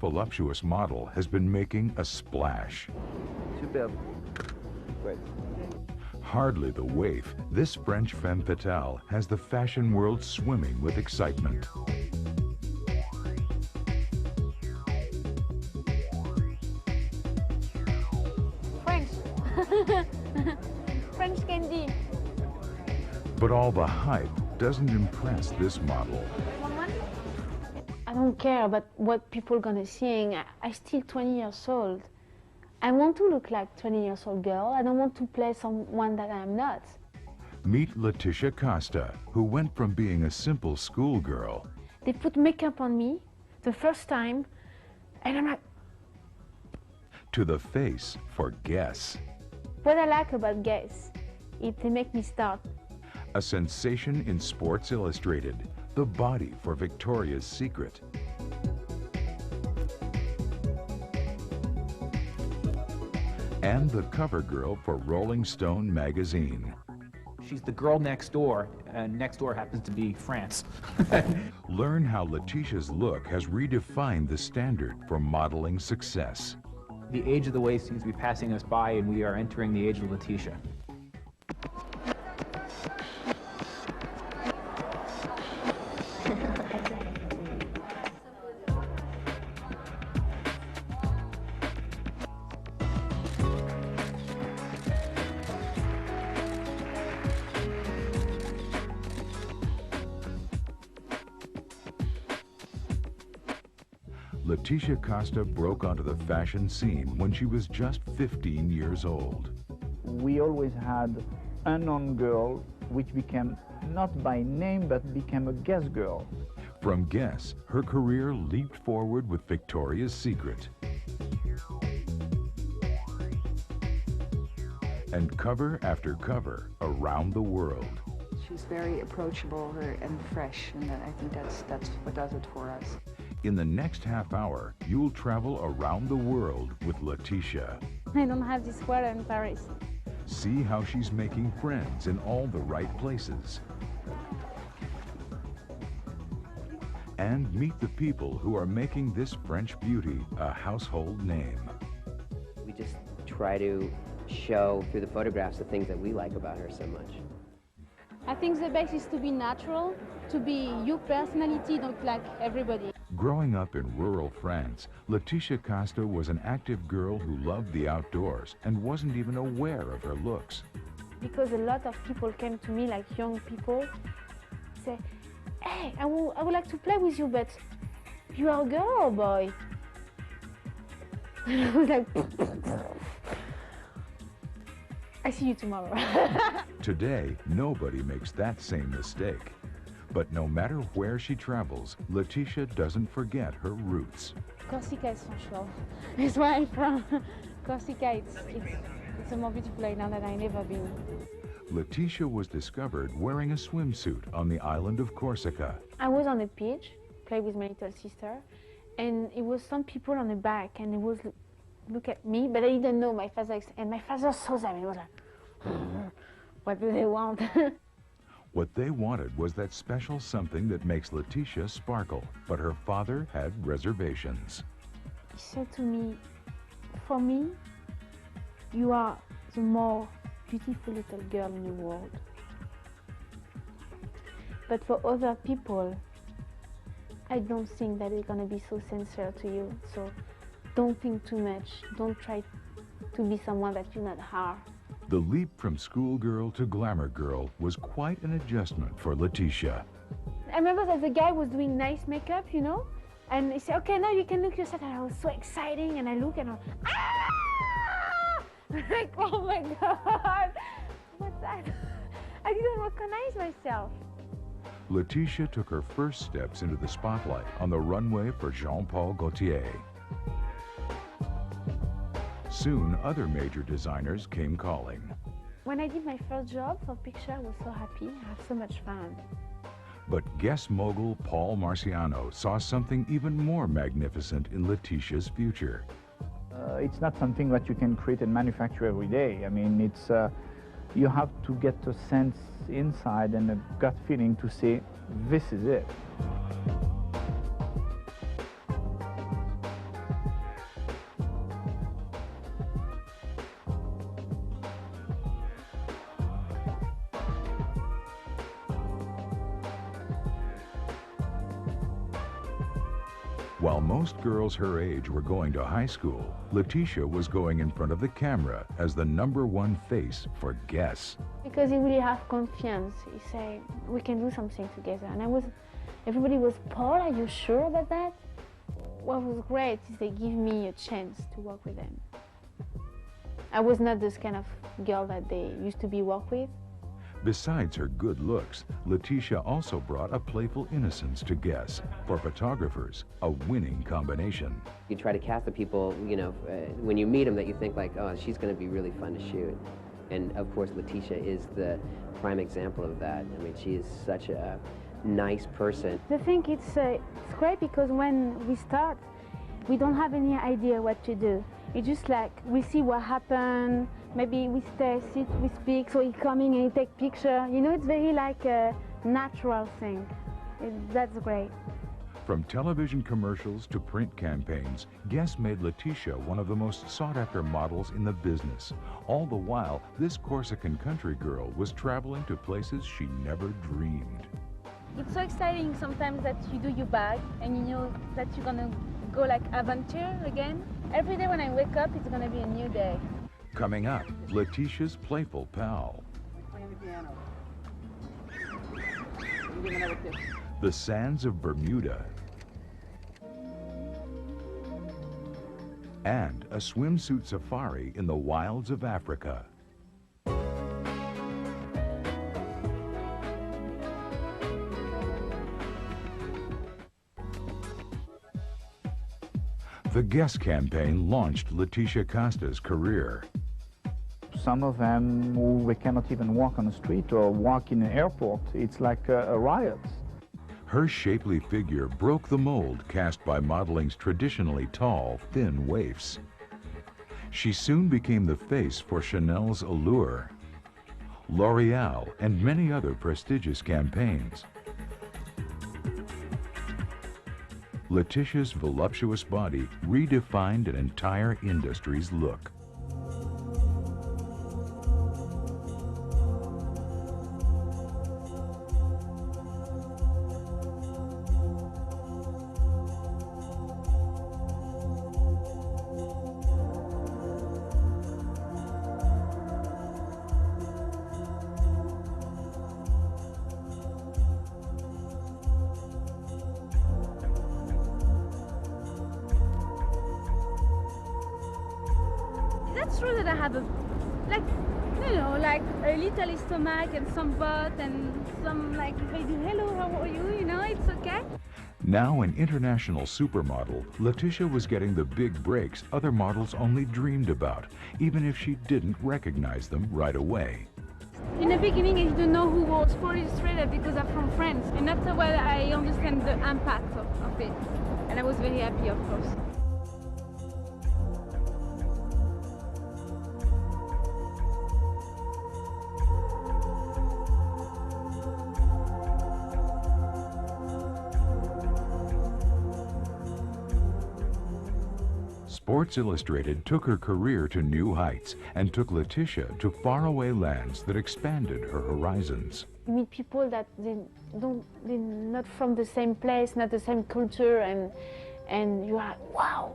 Voluptuous model has been making a splash. Superb. Great. Hardly the waif, this French femme fatale has the fashion world swimming with excitement. French. French candy. But all the hype doesn't impress this model. I don't care about what people are gonna think. I'm still 20 years old. I want to look like 20 years old girl. I don't want to play someone that I'm not. Meet Laetitia Casta, who went from being a simple schoolgirl. They put makeup on me the first time, and I'm like, to the face for Guess. what I like about Guess, they make me start. A sensation in Sports Illustrated, the body for Victoria's Secret. And the cover girl for Rolling Stone magazine. She's the girl next door, and next door happens to be France. Learn how Letitia's look has redefined the standard for modeling success. The age of the waist seems to be passing us by, and we are entering the age of Laetitia. Laetitia Casta broke onto the fashion scene when she was just 15 years old. We always had a unknown girl, which became not by name, but became a Guess girl. From Guess, her career leaped forward with Victoria's Secret. And cover after cover around the world. She's very approachable and fresh, and I think that's what does it for us. In the next half hour, you'll travel around the world with Laetitia. I don't have this sweater in Paris. See how she's making friends in all the right places. And meet the people who are making this French beauty a household name. We just try to show through the photographs the things that we like about her so much. I think the best is to be natural, to be your personality, don't like everybody. Growing up in rural France, Laetitia Casta was an active girl who loved the outdoors and wasn't even aware of her looks. Because a lot of people came to me, like young people, say, hey, I would like to play with you, but you are a girl or a boy? And I was like, I see you tomorrow. Today, nobody makes that same mistake. But no matter where she travels, Laetitia doesn't forget her roots. Corsica is essential. That's where I'm from. Corsica, it's a more beautiful island that I've never been. Laetitia was discovered wearing a swimsuit on the island of Corsica. I was on the beach, played with my little sister, and it was some people on the back, and it was look at me, but I didn't know my father, and my father saw them, and he was like, what do they want? What they wanted was that special something that makes Laetitia sparkle, but her father had reservations. He said to me, for me, you are the more beautiful little girl in the world. But for other people, I don't think that it's going to be so sincere to you. So don't think too much. Don't try to be someone that you're not are. The leap from schoolgirl to glamour girl was quite an adjustment for Laetitia. I remember that the guy was doing nice makeup, you know, and he said, okay, now you can look yourself, and I was so exciting, and I look and I'm like, oh my God, what's that? I didn't recognize myself. Laetitia took her first steps into the spotlight on the runway for Jean-Paul Gaultier. Soon, other major designers came calling. When I did my first job for picture, I was so happy. I had so much fun. But Guess mogul Paul Marciano saw something even more magnificent in Laetitia's future. It's not something that you can create and manufacture every day. I mean, it's you have to get a sense inside and a gut feeling to say, this is it. While most girls her age were going to high school, Laetitia was going in front of the camera as the #1 face for Guess. Because he really have confiance. He say, we can do something together. And everybody was, Paul, are you sure about that? What was great is they give me a chance to work with them. I was not this kind of girl that they used to be work with. Besides her good looks, Laetitia also brought a playful innocence to Guess. For photographers, a winning combination. You try to cast the people, you know, when you meet them that you think like, oh, she's going to be really fun to shoot. And of course, Laetitia is the prime example of that. I mean, she is such a nice person. I think it's great because when we start, we don't have any idea what to do. It's just like we see what happened. Maybe we stay, sit, we speak, so he coming and he take picture. You know, it's very like a natural thing. That's great. From television commercials to print campaigns, Guess made Laetitia one of the most sought-after models in the business. All the while, this Corsican country girl was traveling to places she never dreamed. It's so exciting sometimes that you do your bag and you know that you're gonna go like adventure again. Every day when I wake up, it's gonna be a new day. Coming up, Laetitia's playful pal. The sands of Bermuda. And a swimsuit safari in the wilds of Africa. The Guess campaign launched Laetitia Casta's career. Some of them who they cannot even walk on the street or walk in an airport. It's like a riot. Her shapely figure broke the mold cast by modeling's traditionally tall, thin waifs. She soon became the face for Chanel's Allure, L'Oreal, and many other prestigious campaigns. Laetitia's voluptuous body redefined an entire industry's look. That's true that I have a little stomach and some butt and some like they do hello, how are you? You know, it's okay. Now an international supermodel, Laetitia was getting the big breaks other models only dreamed about, even if she didn't recognize them right away. In the beginning, I didn't know who was Sport Illustrated because I'm from France, and after a while, I understand the impact of it, and I was very happy, of course. Sports Illustrated took her career to new heights and took Laetitia to faraway lands that expanded her horizons. You meet people that they're not from the same place, not the same culture, and you are like, wow.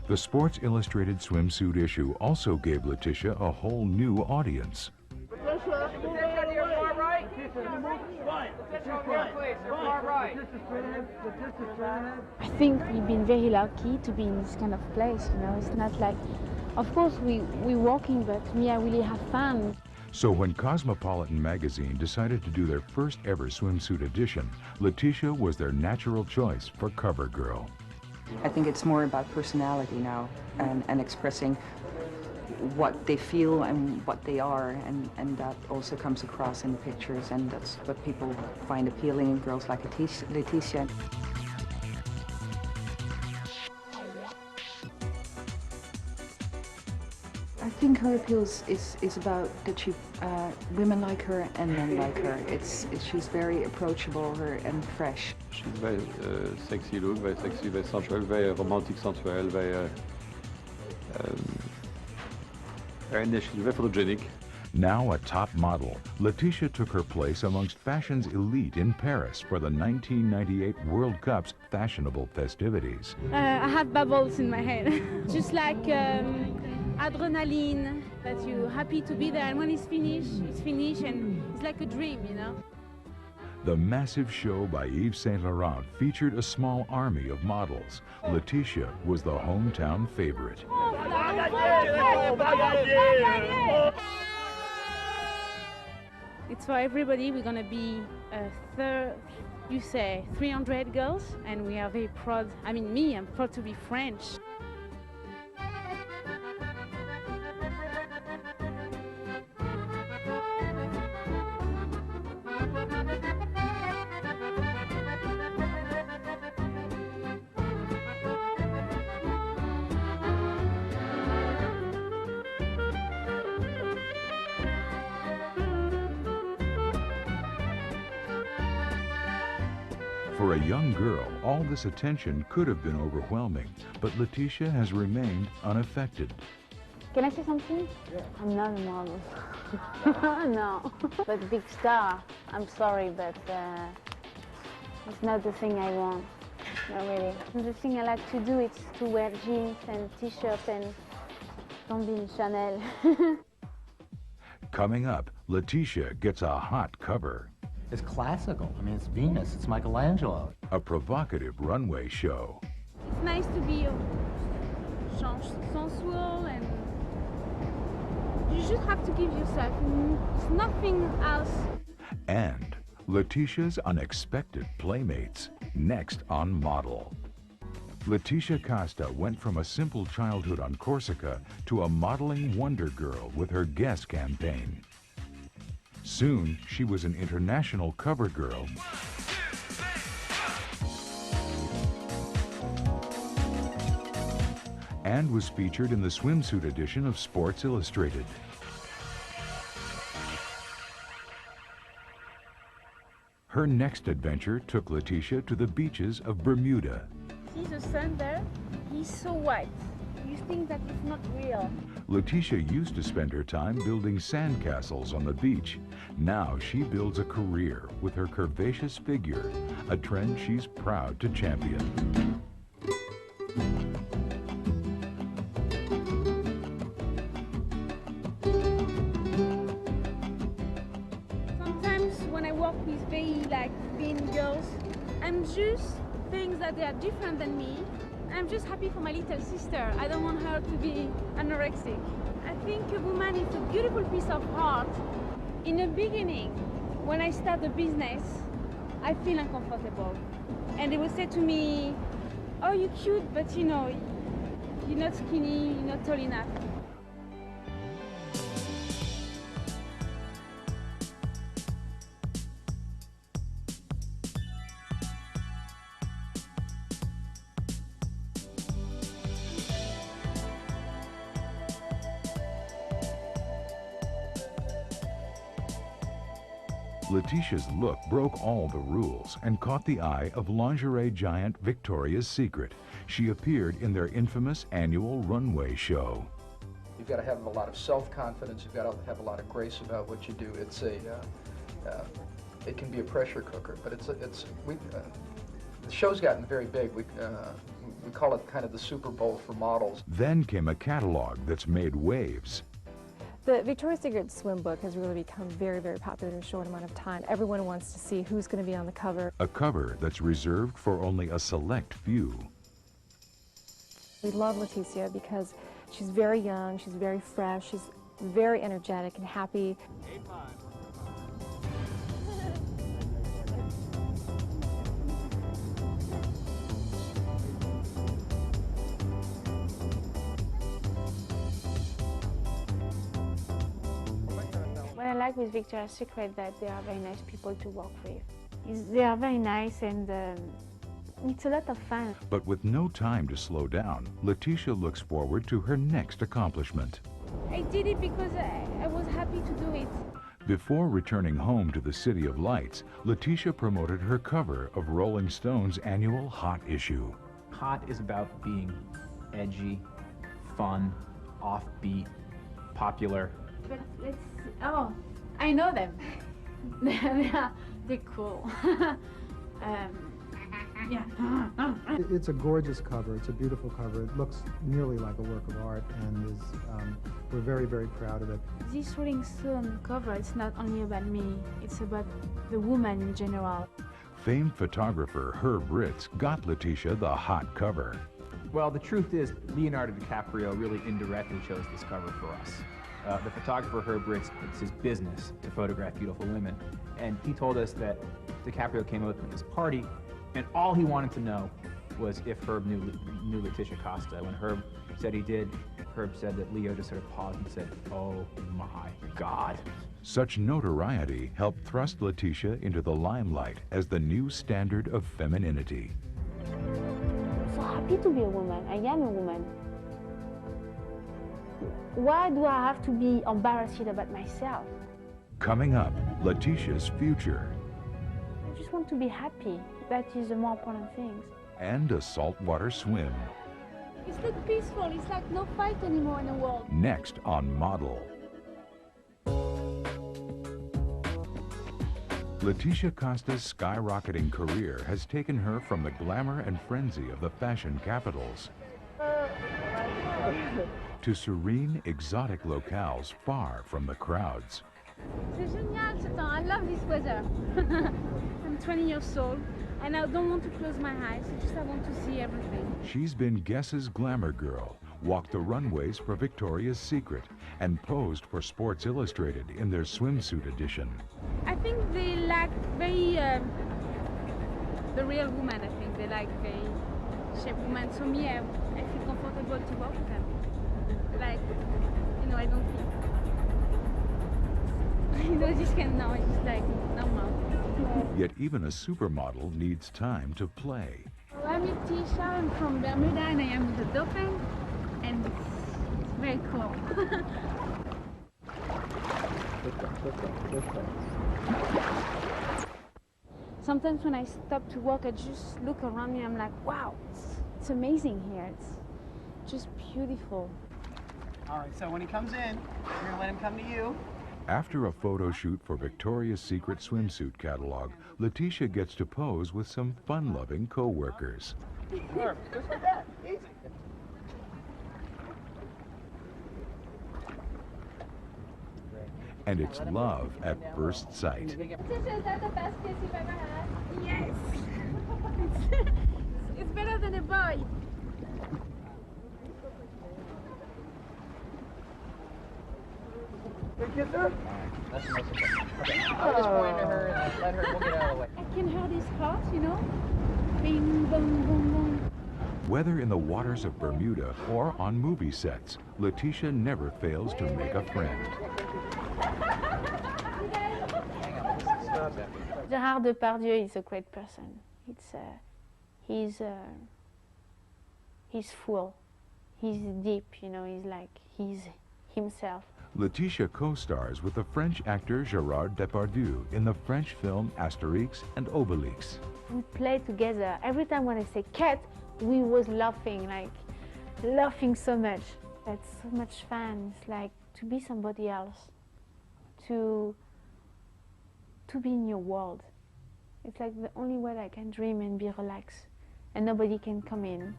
The Sports Illustrated swimsuit issue also gave Laetitia a whole new audience. I think we've been very lucky to be in this kind of place, you know. It's not like, of course we're working, but me, I really have fun. So when Cosmopolitan magazine decided to do their first ever swimsuit edition, Laetitia was their natural choice for cover girl. I think it's more about personality now and expressing what they feel and what they are, and that also comes across in the pictures, and that's what people find appealing in girls like Laetitia. I think her appeal is about that she, women like her and men like her. She's very approachable and fresh. She's very sexy look, very sexy, very sensual, very romantic, sensual, very she's very photogenic. Now a top model, Laetitia took her place amongst fashion's elite in Paris for the 1998 World Cup's fashionable festivities. I have bubbles in my head, just like adrenaline, that you're happy to be there, and when it's finished, and it's like a dream, you know? The massive show by Yves Saint Laurent featured a small army of models. Laetitia was the hometown favorite. It's for everybody. We're gonna be 300 girls, and we are very proud. I mean, I'm proud to be French. For a young girl, all this attention could have been overwhelming, but Laetitia has remained unaffected. Can I say something? Yeah. I'm not a model. No. But big star, I'm sorry, but it's not the thing I want. Not really. The thing I like to do is to wear jeans and t-shirts and don't be in Chanel. Coming up, Laetitia gets a hot cover. It's classical. I mean, it's Venus, it's Michelangelo. A provocative runway show. It's nice to be sensual, and you just have to give yourself. It's nothing else. And Laetitia's unexpected playmates, next on Model. Laetitia Casta went from a simple childhood on Corsica to a modeling wonder girl with her Guess campaign. Soon, she was an international cover girl and was featured in the swimsuit edition of Sports Illustrated. Her next adventure took Laetitia to the beaches of Bermuda. See the sun there? He's so white. You think that it's not real. Laetitia used to spend her time building sandcastles on the beach. Now she builds a career with her curvaceous figure, a trend she's proud to champion. Sometimes when I work with very thin girls, I'm just things that they are different than me. I'm just happy for my little sister. I don't want her to be anorexic. I think a woman is a beautiful piece of art. In the beginning, when I start a business, I feel uncomfortable. And they would say to me, oh, you're cute, but you know, you're not skinny, you're not tall enough. Laetitia's look broke all the rules and caught the eye of lingerie giant Victoria's Secret. She appeared in their infamous annual runway show. You've got to have a lot of self-confidence. You've got to have a lot of grace about what you do. It's it can be a pressure cooker, but the show's gotten very big. We call it kind of the Super Bowl for models. Then came a catalog that's made waves. The Victoria's Secret swim book has really become very, very popular in a short amount of time. Everyone wants to see who's going to be on the cover. A cover that's reserved for only a select few. We love Laetitia because she's very young, she's very fresh, she's very energetic and happy. What I like with Victoria's Secret that they are very nice people to work with. They are very nice, and it's a lot of fun. But with no time to slow down, Laetitia looks forward to her next accomplishment. I did it because I was happy to do it. Before returning home to the City of Lights, Laetitia promoted her cover of Rolling Stone's annual Hot issue. Hot is about being edgy, fun, offbeat, popular, But let's see. Oh, I know them. They're cool. Yeah. It's a gorgeous cover. It's a beautiful cover. It looks nearly like a work of art, and is we're very, very proud of it. This Rolling Stone cover, it's not only about me, it's about the woman in general. Famed photographer Herb Ritz got Laetitia the hot cover. Well, the truth is, Leonardo DiCaprio really indirectly chose this cover for us. The photographer Herb Ritz, it's his business to photograph beautiful women. And he told us that DiCaprio came up at this party, and all he wanted to know was if Herb knew Laetitia Casta. When Herb said he did, Herb said that Leo just sort of paused and said, "Oh my God." Such notoriety helped thrust Laetitia into the limelight as the new standard of femininity. I'm so happy to be a woman. I am a woman. Why do I have to be embarrassed about myself? Coming up, Laetitia's future. I just want to be happy. That is the more important thing. And a saltwater swim. It's like peaceful. It's like no fight anymore in the world. Next on Model. Laetitia Casta's skyrocketing career has taken her from the glamour and frenzy of the fashion capitals to serene, exotic locales far from the crowds. C'est génial ce temps. I love this weather. I'm 20 years old and I don't want to close my eyes. Just I want to see everything. She's been Guess's glamour girl, walked the runways for Victoria's Secret, and posed for Sports Illustrated in their swimsuit edition. I think they like very the real woman. I think they like very shape woman. So me, I feel comfortable to work with them. Like, you know, I don't feel. You know, this can now it's just like normal. Yet even a supermodel needs time to play. I'm Letitia. I'm from Bermuda, and I am with the dolphin, and it's very cool. Sometimes when I stop to walk, I just look around me. I'm like, wow, it's amazing here. It's just beautiful. All right, so when he comes in, you're gonna let him come to you. After a photo shoot for Victoria's Secret swimsuit catalog, Laetitia gets to pose with some fun-loving co-workers. Sure, just like that, easy. And it's love at first sight. Letitia, is that the best kiss you've ever had? Yes. It's better than a boy. Good kisser? That's the most important. Okay, I'll just point to her and let her, we'll get out of the way. I can hear his heart, you know? Bing, boom, boom, boom. Whether in the waters of Bermuda or on movie sets, Laetitia never fails to make a friend. Gérard Depardieu is a great person. He's full. He's deep, you know, he's himself. Laetitia co-stars with the French actor Gérard Depardieu in the French film Astérix and Obélix. We play together. Every time when I say cat, we was laughing so much. That's so much fun. It's like to be somebody else, to be in your world. It's like the only way I can dream and be relaxed, and nobody can come in.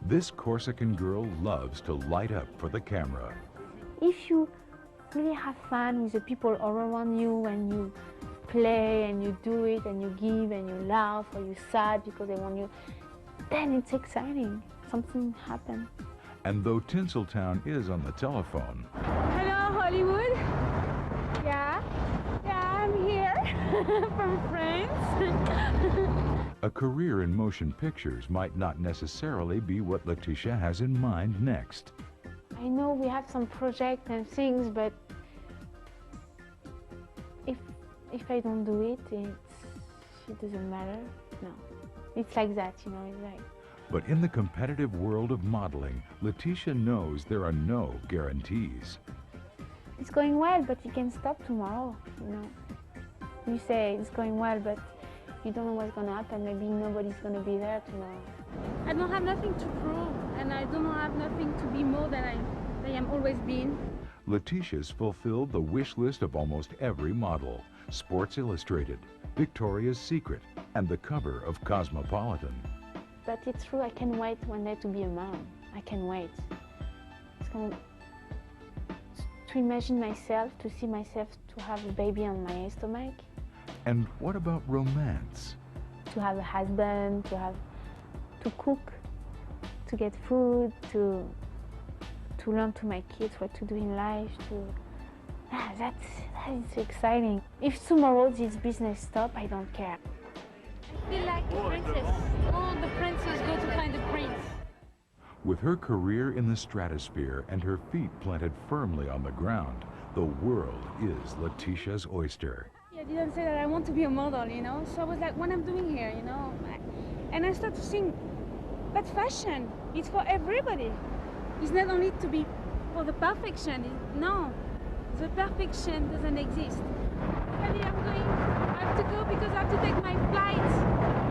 This Corsican girl loves to light up for the camera. If you really have fun with the people all around you and you play and you do it and you give and you laugh or you're sad because they want you, then it's exciting. Something happened. And though Tinseltown is on the telephone, Hello, Hollywood. Yeah, I'm here from France. a career in motion pictures might not necessarily be what Laetitia has in mind next. I know we have some projects and things, but if I don't do it, it doesn't matter. No, it's like that, you know. It's like. But in the competitive world of modeling, Laetitia knows there are no guarantees. It's going well, but it can stop tomorrow, you know. You say it's going well, but you don't know what's going to happen. Maybe nobody's going to be there tomorrow. I don't have nothing to prove, and I don't have nothing to be more than I am always been. Letitia's fulfilled the wish list of almost every model: Sports Illustrated, Victoria's Secret, and the cover of Cosmopolitan. But it's true, I can't wait one day to be a mom. I can't wait. It's kind of to imagine myself, to see myself to have a baby on my stomach. And what about romance? To have a husband, to cook, to get food, to learn to my kids what to do in life. That is exciting. If tomorrow this business stops, I don't care. I feel like a princess. All the princes go to find the prince. With her career in the stratosphere and her feet planted firmly on the ground, the world is Letitia's oyster. I didn't say that I want to be a model, you know, so I was like, what I'm doing here, you know, and I started to think, but fashion, it's for everybody. It's not only to be for the perfection, no, the perfection doesn't exist. Really, I have to go because I have to take my flight.